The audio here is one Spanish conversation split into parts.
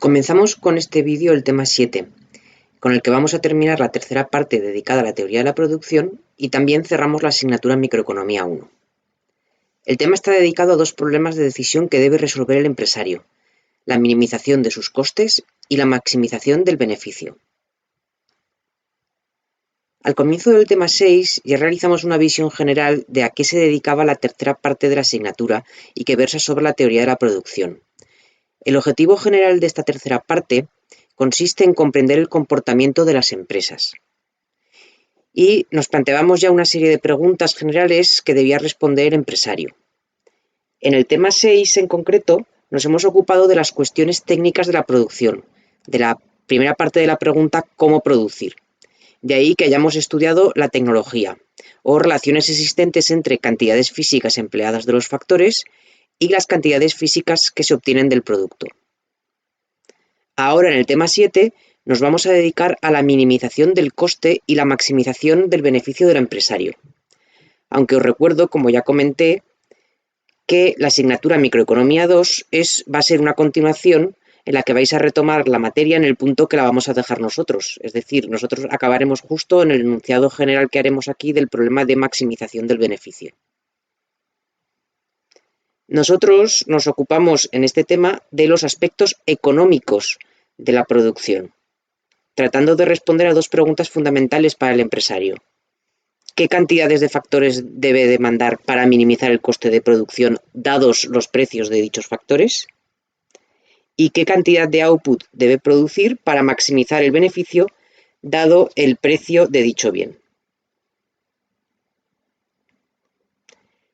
Comenzamos con este vídeo el tema 7, con el que vamos a terminar la tercera parte dedicada a la teoría de la producción y también cerramos la asignatura Microeconomía 1. El tema está dedicado a dos problemas de decisión que debe resolver el empresario: la minimización de sus costes y la maximización del beneficio. Al comienzo del tema 6 ya realizamos una visión general de a qué se dedicaba la tercera parte de la asignatura y que versa sobre la teoría de la producción. El objetivo general de esta tercera parte consiste en comprender el comportamiento de las empresas. Y nos planteábamos ya una serie de preguntas generales que debía responder el empresario. En el tema 6 en concreto nos hemos ocupado de las cuestiones técnicas de la producción, de la primera parte de la pregunta ¿cómo producir? De ahí que hayamos estudiado la tecnología o relaciones existentes entre cantidades físicas empleadas de los factores y las cantidades físicas que se obtienen del producto. Ahora, en el tema 7, nos vamos a dedicar a la minimización del coste y la maximización del beneficio del empresario. Aunque os recuerdo, como ya comenté, que la asignatura Microeconomía 2 va a ser una continuación en la que vais a retomar la materia en el punto que la vamos a dejar nosotros. Es decir, nosotros acabaremos justo en el enunciado general que haremos aquí del problema de maximización del beneficio. Nosotros nos ocupamos en este tema de los aspectos económicos de la producción, tratando de responder a dos preguntas fundamentales para el empresario. ¿Qué cantidades de factores debe demandar para minimizar el coste de producción dados los precios de dichos factores? ¿Y qué cantidad de output debe producir para maximizar el beneficio dado el precio de dicho bien?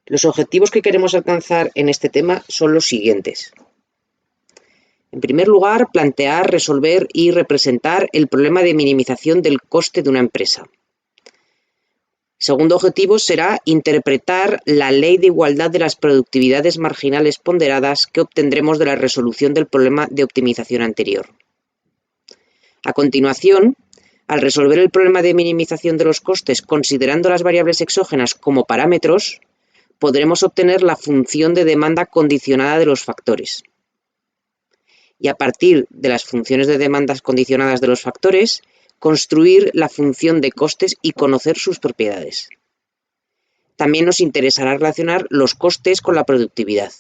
Los objetivos que queremos alcanzar en este tema son los siguientes. En primer lugar, plantear, resolver y representar el problema de minimización del coste de una empresa. Segundo objetivo será interpretar la ley de igualdad de las productividades marginales ponderadas que obtendremos de la resolución del problema de optimización anterior. A continuación, al resolver el problema de minimización de los costes considerando las variables exógenas como parámetros, podremos obtener la función de demanda condicionada de los factores. Y a partir de las funciones de demanda condicionadas de los factores, construir la función de costes y conocer sus propiedades. También nos interesará relacionar los costes con la productividad.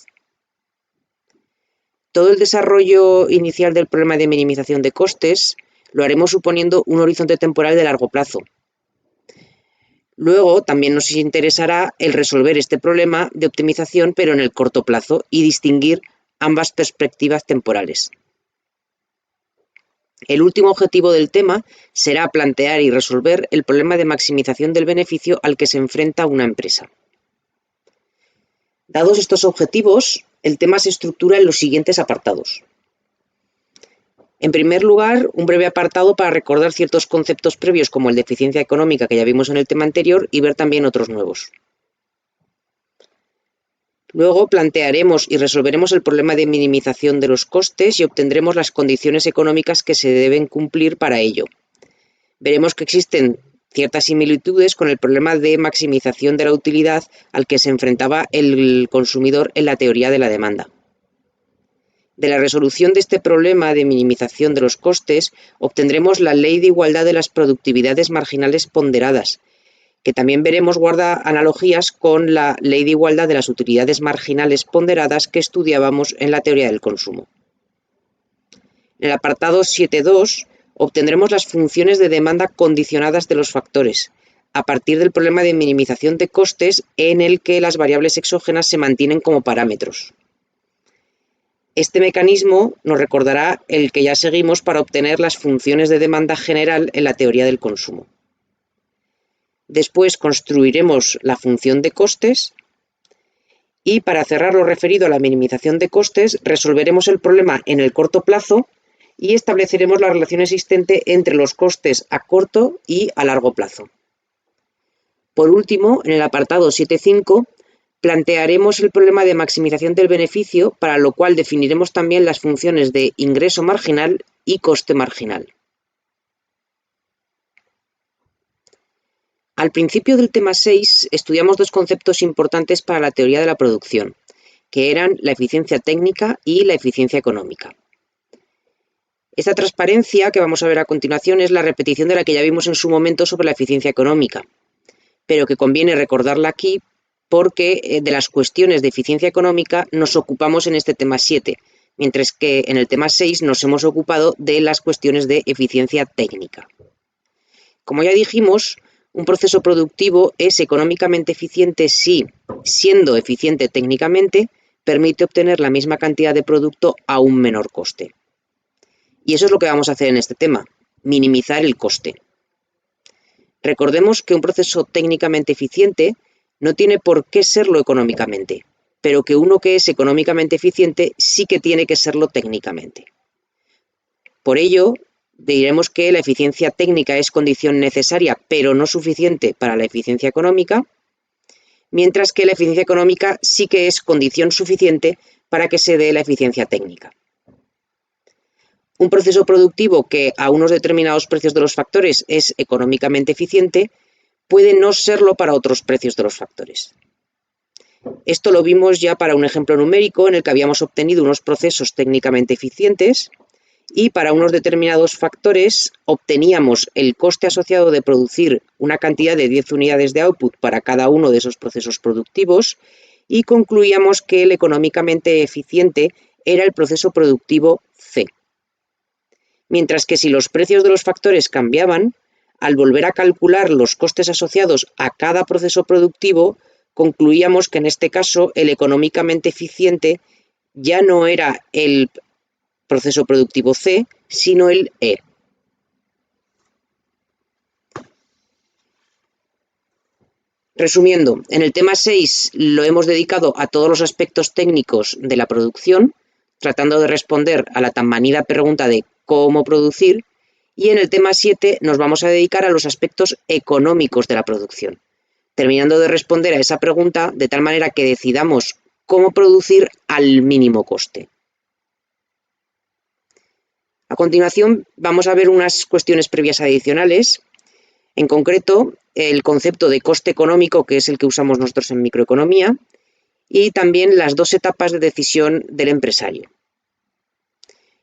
Todo el desarrollo inicial del problema de minimización de costes lo haremos suponiendo un horizonte temporal de largo plazo. Luego también nos interesará el resolver este problema de optimización pero en el corto plazo y distinguir ambas perspectivas temporales. El último objetivo del tema será plantear y resolver el problema de maximización del beneficio al que se enfrenta una empresa. Dados estos objetivos, el tema se estructura en los siguientes apartados. En primer lugar, un breve apartado para recordar ciertos conceptos previos como el de eficiencia económica que ya vimos en el tema anterior y ver también otros nuevos. Luego plantearemos y resolveremos el problema de minimización de los costes y obtendremos las condiciones económicas que se deben cumplir para ello. Veremos que existen ciertas similitudes con el problema de maximización de la utilidad al que se enfrentaba el consumidor en la teoría de la demanda. De la resolución de este problema de minimización de los costes obtendremos la ley de igualdad de las productividades marginales ponderadas, que también veremos guarda analogías con la ley de igualdad de las utilidades marginales ponderadas que estudiábamos en la teoría del consumo. En el apartado 7.2 obtendremos las funciones de demanda condicionadas de los factores, a partir del problema de minimización de costes en el que las variables exógenas se mantienen como parámetros. Este mecanismo nos recordará el que ya seguimos para obtener las funciones de demanda general en la teoría del consumo. Después construiremos la función de costes y para cerrar lo referido a la minimización de costes resolveremos el problema en el corto plazo y estableceremos la relación existente entre los costes a corto y a largo plazo. Por último, en el apartado 7.5 plantearemos el problema de maximización del beneficio, para lo cual definiremos también las funciones de ingreso marginal y coste marginal. Al principio del tema 6 estudiamos dos conceptos importantes para la teoría de la producción, que eran la eficiencia técnica y la eficiencia económica. Esta transparencia que vamos a ver a continuación es la repetición de la que ya vimos en su momento sobre la eficiencia económica, pero que conviene recordarla aquí porque de las cuestiones de eficiencia económica nos ocupamos en este tema 7, mientras que en el tema 6 nos hemos ocupado de las cuestiones de eficiencia técnica. Como ya dijimos, un proceso productivo es económicamente eficiente si, siendo eficiente técnicamente, permite obtener la misma cantidad de producto a un menor coste. Y eso es lo que vamos a hacer en este tema, minimizar el coste. Recordemos que un proceso técnicamente eficiente no tiene por qué serlo económicamente, pero que uno que es económicamente eficiente sí que tiene que serlo técnicamente. Por ello, diremos que la eficiencia técnica es condición necesaria, pero no suficiente para la eficiencia económica, mientras que la eficiencia económica sí que es condición suficiente para que se dé la eficiencia técnica. Un proceso productivo que a unos determinados precios de los factores es económicamente eficiente puede no serlo para otros precios de los factores. Esto lo vimos ya para un ejemplo numérico en el que habíamos obtenido unos procesos técnicamente eficientes y para unos determinados factores obteníamos el coste asociado de producir una cantidad de 10 unidades de output para cada uno de esos procesos productivos y concluíamos que el económicamente eficiente era el proceso productivo C. Mientras que si los precios de los factores cambiaban, al volver a calcular los costes asociados a cada proceso productivo, concluíamos que en este caso el económicamente eficiente ya no era el proceso productivo C, sino el E. Resumiendo, en el tema 6 lo hemos dedicado a todos los aspectos técnicos de la producción, tratando de responder a la tan manida pregunta de cómo producir, y en el tema 7 nos vamos a dedicar a los aspectos económicos de la producción, terminando de responder a esa pregunta de tal manera que decidamos cómo producir al mínimo coste. A continuación vamos a ver unas cuestiones previas adicionales, en concreto el concepto de coste económico, que es el que usamos nosotros en microeconomía, y también las dos etapas de decisión del empresario.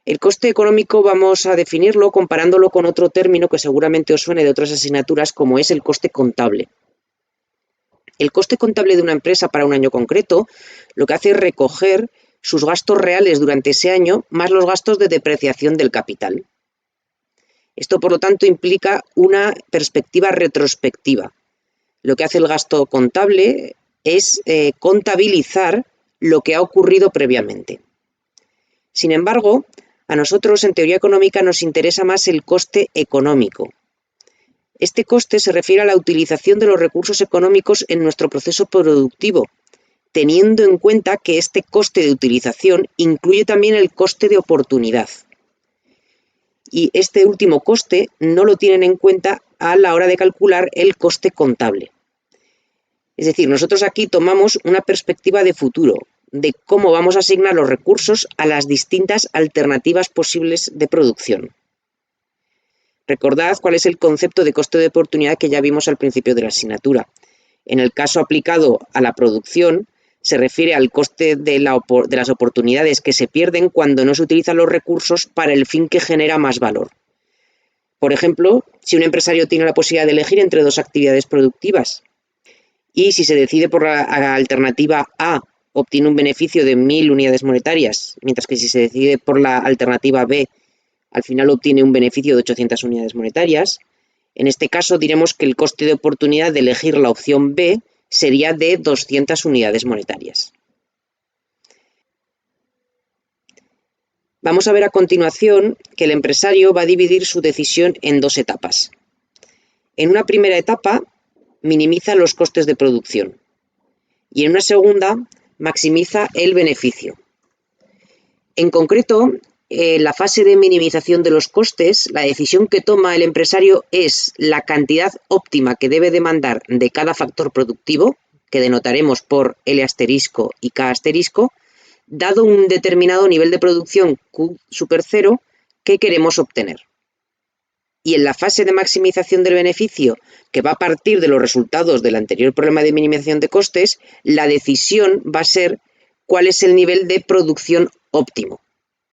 El coste económico vamos a definirlo comparándolo con otro término que seguramente os suene de otras asignaturas, como es el coste contable. El coste contable de una empresa para un año concreto lo que hace es recoger sus gastos reales durante ese año más los gastos de depreciación del capital. Esto, por lo tanto, implica una perspectiva retrospectiva. Lo que hace el gasto contable es contabilizar lo que ha ocurrido previamente. Sin embargo, a nosotros en teoría económica nos interesa más el coste económico. Este coste se refiere a la utilización de los recursos económicos en nuestro proceso productivo, teniendo en cuenta que este coste de utilización incluye también el coste de oportunidad. Y este último coste no lo tienen en cuenta a la hora de calcular el coste contable. Es decir, nosotros aquí tomamos una perspectiva de futuro, de cómo vamos a asignar los recursos a las distintas alternativas posibles de producción. Recordad cuál es el concepto de coste de oportunidad que ya vimos al principio de la asignatura. En el caso aplicado a la producción, se refiere al coste de las oportunidades que se pierden cuando no se utilizan los recursos para el fin que genera más valor. Por ejemplo, si un empresario tiene la posibilidad de elegir entre dos actividades productivas y si se decide por la alternativa A obtiene un beneficio de 1000 unidades monetarias, mientras que si se decide por la alternativa B al final obtiene un beneficio de 800 unidades monetarias, en este caso diremos que el coste de oportunidad de elegir la opción B sería de 200 unidades monetarias. Vamos a ver a continuación que el empresario va a dividir su decisión en dos etapas. En una primera etapa, minimiza los costes de producción y en una segunda, maximiza el beneficio. En concreto, en la fase de minimización de los costes, la decisión que toma el empresario es la cantidad óptima que debe demandar de cada factor productivo, que denotaremos por L asterisco y K asterisco, dado un determinado nivel de producción Q super 0 que queremos obtener. Y en la fase de maximización del beneficio, que va a partir de los resultados del anterior problema de minimización de costes, la decisión va a ser cuál es el nivel de producción óptimo.